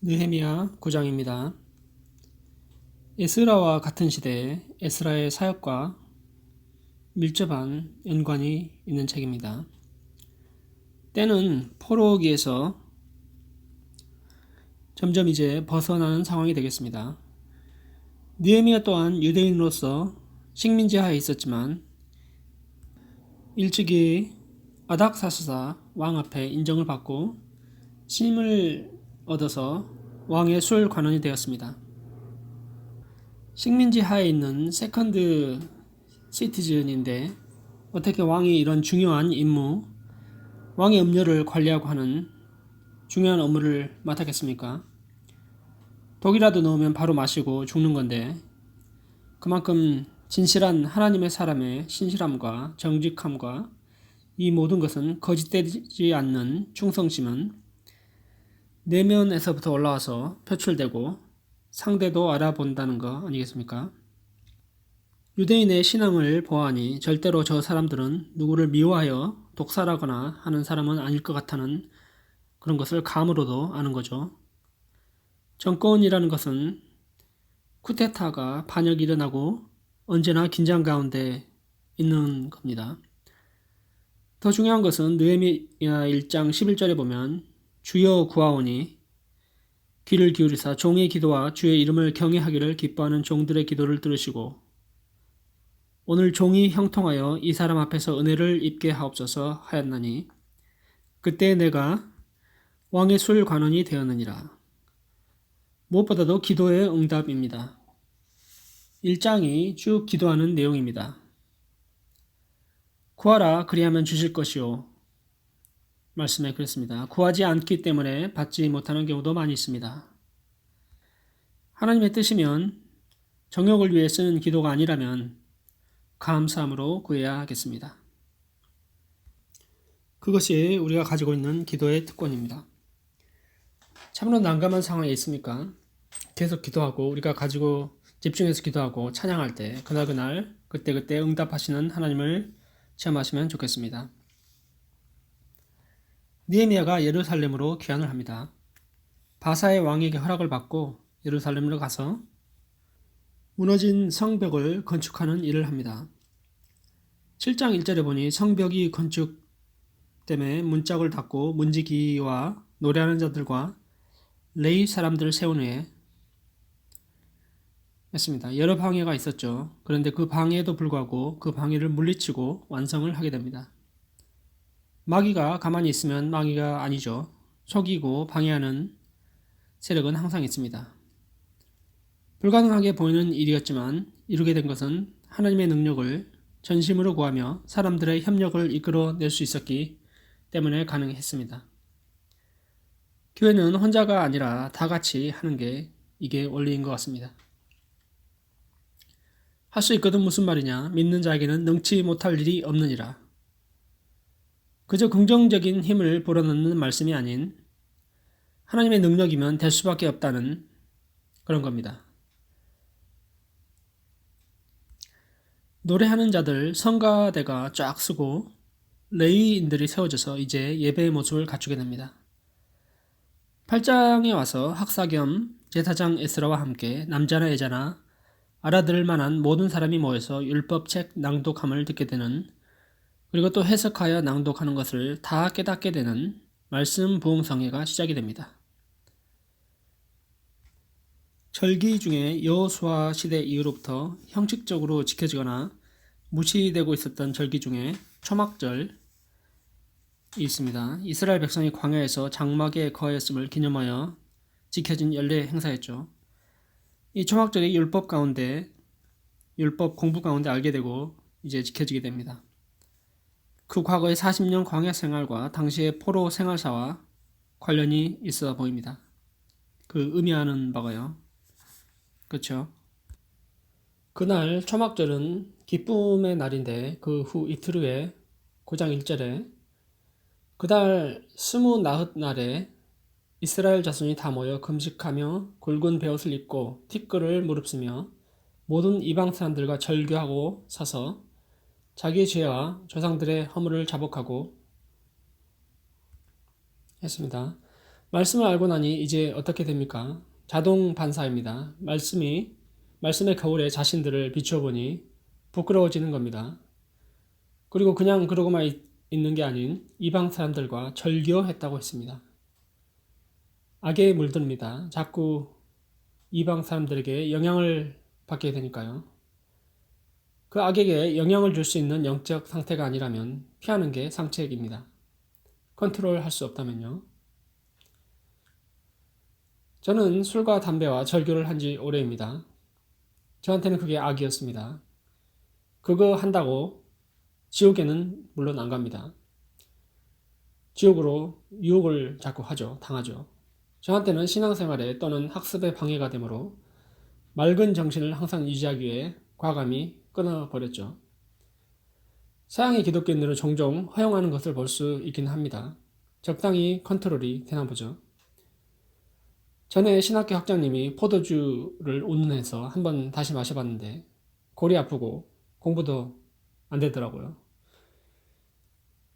느헤미야 9장입니다. 에스라와 같은 시대에 에스라의 사역과 밀접한 연관이 있는 책입니다. 때는 포로기에서 점점 이제 벗어나는 상황이 되겠습니다. 느헤미야 또한 유대인으로서 식민지하에 있었지만 일찍이 아닥사스다 왕 앞에 인정을 받고 신임을 얻어서 왕의 술 관원이 되었습니다. 식민지 하에 있는 세컨드 시티즌인데 어떻게 왕이 이런 중요한 임무, 왕의 음료를 관리하고 하는 중요한 업무를 맡았겠습니까? 독이라도 넣으면 바로 마시고 죽는 건데 그만큼 진실한 하나님의 사람의 신실함과 정직함과 이 모든 것은 거짓되지 않는 충성심은 내면에서부터 올라와서 표출되고 상대도 알아본다는 거 아니겠습니까? 유대인의 신앙을 보아하니 절대로 저 사람들은 누구를 미워하여 독살하거나 하는 사람은 아닐 것 같다는 그런 것을 감으로도 아는 거죠. 정권이라는 것은 쿠데타가 반역이 일어나고 언제나 긴장 가운데 있는 겁니다. 더 중요한 것은 느헤미야 1장 11절에 보면 주여 구하오니 귀를 기울이사 종의 기도와 주의 이름을 경외하기를 기뻐하는 종들의 기도를 들으시고 오늘 종이 형통하여 이 사람 앞에서 은혜를 입게 하옵소서 하였나니 그때 내가 왕의 술 관원이 되었느니라. 무엇보다도 기도의 응답입니다. 1장이 쭉 기도하는 내용입니다. 구하라 그리하면 주실 것이요. 말씀에 그랬습니다. 구하지 않기 때문에 받지 못하는 경우도 많이 있습니다. 하나님의 뜻이면 정욕을 위해 쓰는 기도가 아니라면 감사함으로 구해야 하겠습니다. 그것이 우리가 가지고 있는 기도의 특권입니다. 참으로 난감한 상황에 있습니까? 계속 기도하고 우리가 가지고 집중해서 기도하고 찬양할 때 그날 그때 응답하시는 하나님을 체험하시면 좋겠습니다. 느헤미야가 예루살렘으로 귀환을 합니다. 바사의 왕에게 허락을 받고 예루살렘으로 가서 무너진 성벽을 건축하는 일을 합니다. 7장 1절에 보니 성벽이 건축 때문에 문짝을 닫고 문지기와 노래하는 자들과 레위 사람들을 세운 후에 했습니다. 여러 방해가 있었죠. 그런데 그 방해에도 불구하고 그 방해를 물리치고 완성을 하게 됩니다. 마귀가 가만히 있으면 마귀가 아니죠. 속이고 방해하는 세력은 항상 있습니다. 불가능하게 보이는 일이었지만 이루게 된 것은 하나님의 능력을 전심으로 구하며 사람들의 협력을 이끌어낼 수 있었기 때문에 가능했습니다. 교회는 혼자가 아니라 다 같이 하는 게 이게 원리인 것 같습니다. 할 수 있거든 무슨 말이냐? 믿는 자에게는 능치 못할 일이 없느니라. 그저 긍정적인 힘을 불어넣는 말씀이 아닌 하나님의 능력이면 될 수밖에 없다는 그런 겁니다. 노래하는 자들 성가대가 쫙 서고 레위인들이 세워져서 이제 예배의 모습을 갖추게 됩니다. 8장에 와서 학사 겸 제사장 에스라와 함께 남자나 여자나 알아들을 만한 모든 사람이 모여서 율법책 낭독함을 듣게 되는 그리고 또 해석하여 낭독하는 것을 다 깨닫게 되는 말씀 부흥성회가 시작이 됩니다. 절기 중에 여호수아 시대 이후로부터 형식적으로 지켜지거나 무시되고 있었던 절기 중에 초막절이 있습니다. 이스라엘 백성이 광야에서 장막에 거하였음을 기념하여 지켜진 연례 행사였죠. 이 초막절이 율법 공부 가운데 알게 되고 이제 지켜지게 됩니다. 그 과거의 40년 광야 생활과 당시의 포로 생활사와 관련이 있어 보입니다. 그 의미하는 바가요. 그렇죠? 그날 초막절은 기쁨의 날인데 그 후 이틀 후에 9장 1절에 그달 29날에 이스라엘 자손이 다 모여 금식하며 굵은 베옷을 입고 티끌을 무릅쓰며 모든 이방 사람들과 절규하고 서서 자기의 죄와 조상들의 허물을 자복하고 했습니다. 말씀을 알고 나니 이제 어떻게 됩니까? 자동 반사입니다. 말씀의 거울에 자신들을 비춰보니 부끄러워지는 겁니다. 그리고 그냥 그러고만 있는 게 아닌 이방 사람들과 절교했다고 했습니다. 악에 물듭니다. 자꾸 이방 사람들에게 영향을 받게 되니까요. 그 악에게 영향을 줄 수 있는 영적 상태가 아니라면 피하는 게 상책입니다. 컨트롤 할 수 없다면요. 저는 술과 담배와 절교를 한 지 오래입니다. 저한테는 그게 악이었습니다. 그거 한다고 지옥에는 물론 안 갑니다. 지옥으로 유혹을 자꾸 당하죠. 저한테는 신앙생활에 또는 학습에 방해가 되므로 맑은 정신을 항상 유지하기 위해 과감히 끊어버렸죠. 서양의 기독교인들은 종종 허용하는 것을 볼 수 있긴 합니다. 적당히 컨트롤이 되나 보죠. 전에 신학교 학장님이 포도주를 운운해서 한번 다시 마셔봤는데 골이 아프고 공부도 안 되더라고요.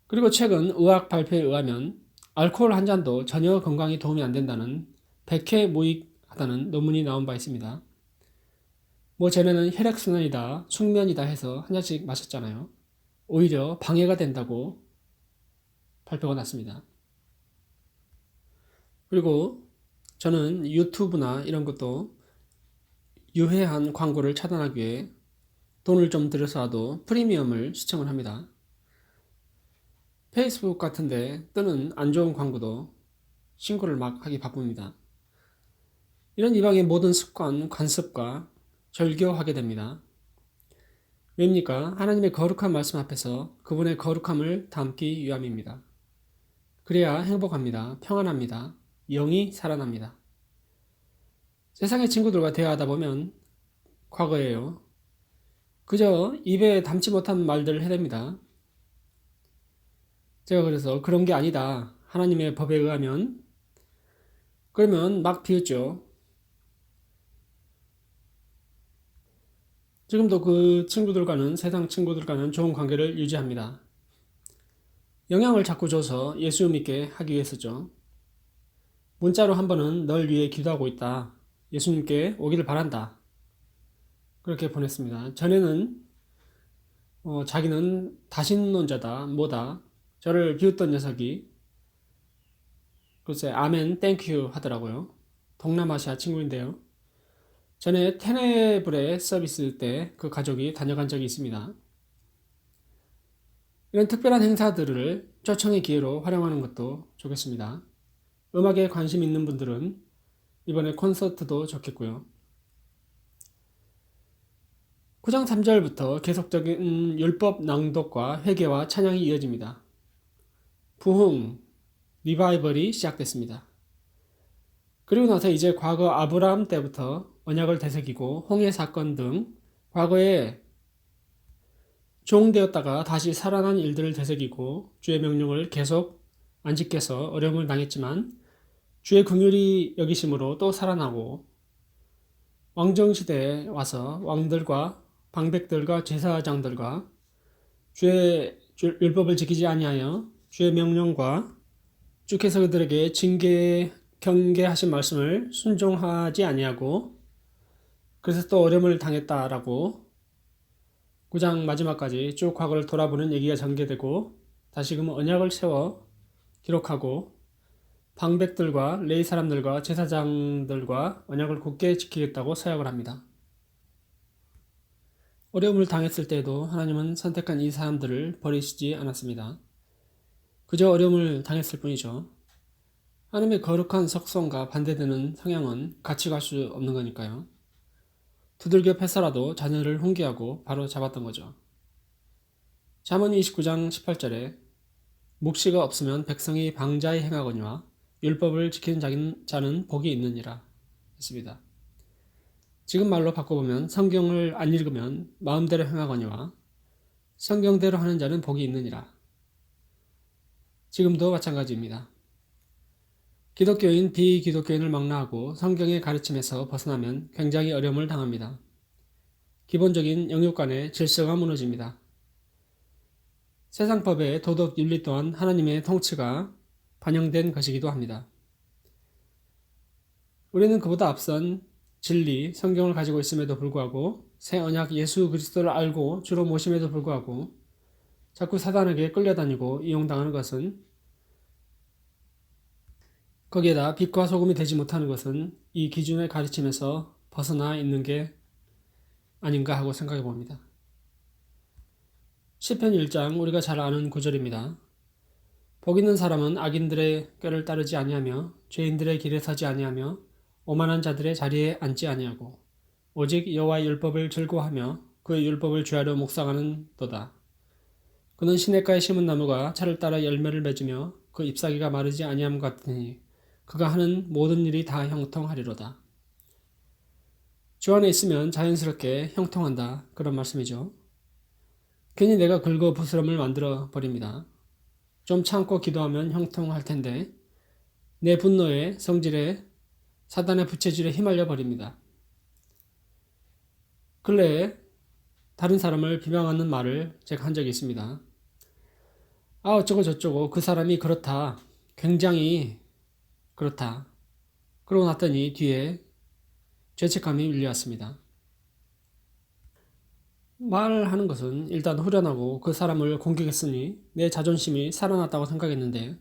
그리고 최근 의학 발표에 의하면 알코올 한 잔도 전혀 건강에 도움이 안 된다는 백해무익하다는 논문이 나온 바 있습니다. 뭐 전에는 혈액순환이다, 숙면이다 해서 한 잔씩 마셨잖아요. 오히려 방해가 된다고 발표가 났습니다. 그리고 저는 유튜브나 이런 것도 유해한 광고를 차단하기 위해 돈을 좀 들여서라도 프리미엄을 시청을 합니다. 페이스북 같은데 뜨는 안 좋은 광고도 신고를 막 하기 바쁩니다. 이런 이방의 모든 습관, 관습과 절교하게 됩니다. 왜입니까? 하나님의 거룩한 말씀 앞에서 그분의 거룩함을 담기 위함입니다. 그래야 행복합니다. 평안합니다. 영이 살아납니다. 세상의 친구들과 대화하다 보면 과거예요. 그저 입에 담지 못한 말들을 해댑니다. 제가 그래서 그런 게 아니다. 하나님의 법에 의하면 그러면 막 비웃죠. 지금도 그 친구들과는 세상 친구들과는 좋은 관계를 유지합니다. 영향을 자꾸 줘서 예수 믿게 하기 위해서죠. 문자로 한 번은 널 위해 기도하고 있다. 예수님께 오기를 바란다. 그렇게 보냈습니다. 전에는 자기는 다신론자다, 뭐다. 저를 비웃던 녀석이 글쎄 아멘 땡큐 하더라고요. 동남아시아 친구인데요. 전에 테네브레 서비스 때 그 가족이 다녀간 적이 있습니다. 이런 특별한 행사들을 초청의 기회로 활용하는 것도 좋겠습니다. 음악에 관심 있는 분들은 이번에 콘서트도 좋겠고요. 9장 3절부터 계속적인 율법 낭독과 회개와 찬양이 이어집니다. 부흥, 리바이벌이 시작됐습니다. 그리고 나서 이제 과거 아브라함 때부터 언약을 되새기고 홍해 사건 등 과거에 종되었다가 다시 살아난 일들을 되새기고 주의 명령을 계속 안 지켜서 어려움을 당했지만 주의 긍휼히 여기심으로 또 살아나고 왕정시대에 와서 왕들과 방백들과 제사장들과 주의 율법을 지키지 아니하여 주의 명령과 주께서 그들에게 경계하신 말씀을 순종하지 아니하고 그래서 또 어려움을 당했다라고 9장 마지막까지 쭉 과거를 돌아보는 얘기가 전개되고 다시금 언약을 세워 기록하고 방백들과 레위 사람들과 제사장들과 언약을 굳게 지키겠다고 서약을 합니다. 어려움을 당했을 때에도 하나님은 선택한 이 사람들을 버리시지 않았습니다. 그저 어려움을 당했을 뿐이죠. 하나님의 거룩한 속성과 반대되는 성향은 같이 갈 수 없는 거니까요. 두들겨 패서라도 자녀를 훈계하고 바로 잡았던 거죠. 잠언 29장 18절에 묵시가 없으면 백성이 방자히 행하거니와 율법을 지키는 자는 복이 있느니라 했습니다. 지금 말로 바꿔보면 성경을 안 읽으면 마음대로 행하거니와 성경대로 하는 자는 복이 있느니라. 지금도 마찬가지입니다. 기독교인, 비기독교인을 망라하고 성경의 가르침에서 벗어나면 굉장히 어려움을 당합니다. 기본적인 영육간의 질서가 무너집니다. 세상법의 도덕 윤리 또한 하나님의 통치가 반영된 것이기도 합니다. 우리는 그보다 앞선 진리, 성경을 가지고 있음에도 불구하고 새 언약 예수 그리스도를 알고 주로 모심에도 불구하고 자꾸 사단에게 끌려다니고 이용당하는 것은, 거기에다 빛과 소금이 되지 못하는 것은 이 기준의 가르침에서 벗어나 있는 게 아닌가 하고 생각해 봅니다. 시편 1장 우리가 잘 아는 구절입니다. 복 있는 사람은 악인들의 꾀를 따르지 아니하며 죄인들의 길에 서지 아니하며 오만한 자들의 자리에 앉지 아니하고 오직 여호와의 율법을 즐거워하며 그의 율법을 죄하려 묵상하는도다. 그는 시냇가에 심은 나무가 차를 따라 열매를 맺으며 그 잎사귀가 마르지 아니함 같으니 그가 하는 모든 일이 다 형통하리로다. 주 안에 있으면 자연스럽게 형통한다, 그런 말씀이죠. 괜히 내가 긁어 부스럼을 만들어 버립니다. 좀 참고 기도하면 형통할 텐데 내 분노에, 성질에, 사단의 부채질에 휘말려 버립니다. 근래에 다른 사람을 비방하는 말을 제가 한 적이 있습니다. 아, 어쩌고 저쩌고 그 사람이 그렇다, 굉장히 그렇다, 그러고 났더니 뒤에 죄책감이 밀려왔습니다. 말하는 것은 일단 후련하고 그 사람을 공격했으니 내 자존심이 살아났다고 생각했는데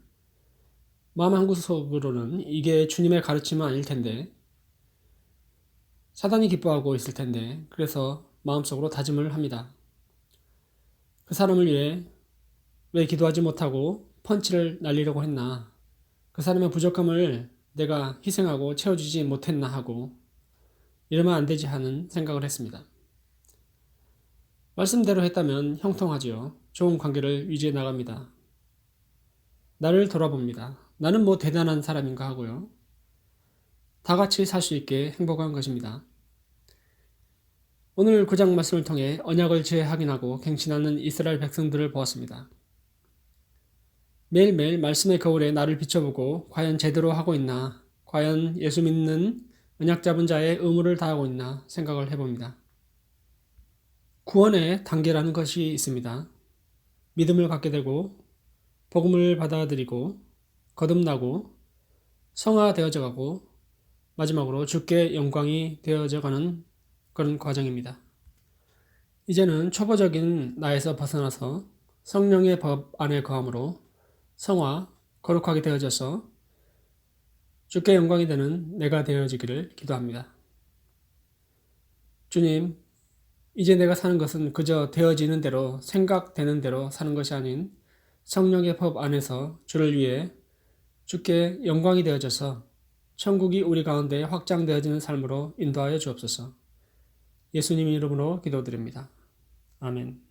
마음 한구석으로는 이게 주님의 가르침은 아닐 텐데, 사단이 기뻐하고 있을 텐데, 그래서 마음속으로 다짐을 합니다. 그 사람을 위해 왜 기도하지 못하고 펀치를 날리려고 했나, 그 사람의 부족함을 내가 희생하고 채워주지 못했나 하고 이러면 안 되지 하는 생각을 했습니다. 말씀대로 했다면 형통하지요. 좋은 관계를 유지해 나갑니다. 나를 돌아봅니다. 나는 뭐 대단한 사람인가 하고요. 다 같이 살 수 있게 행복한 것입니다. 오늘 9장 말씀을 통해 언약을 재확인하고 갱신하는 이스라엘 백성들을 보았습니다. 매일매일 말씀의 거울에 나를 비춰보고 과연 제대로 하고 있나, 과연 예수 믿는 언약 잡은 자의 의무를 다하고 있나 생각을 해봅니다. 구원의 단계라는 것이 있습니다. 믿음을 갖게 되고 복음을 받아들이고 거듭나고 성화되어져 가고 마지막으로 주께 영광이 되어져 가는 그런 과정입니다. 이제는 초보적인 나에서 벗어나서 성령의 법 안에 거함으로 성화, 거룩하게 되어져서 주께 영광이 되는 내가 되어지기를 기도합니다. 주님, 이제 내가 사는 것은 그저 되어지는 대로, 생각되는 대로 사는 것이 아닌 성령의 법 안에서 주를 위해 주께 영광이 되어져서 천국이 우리 가운데 확장되어지는 삶으로 인도하여 주옵소서. 예수님 이름으로 기도드립니다. 아멘.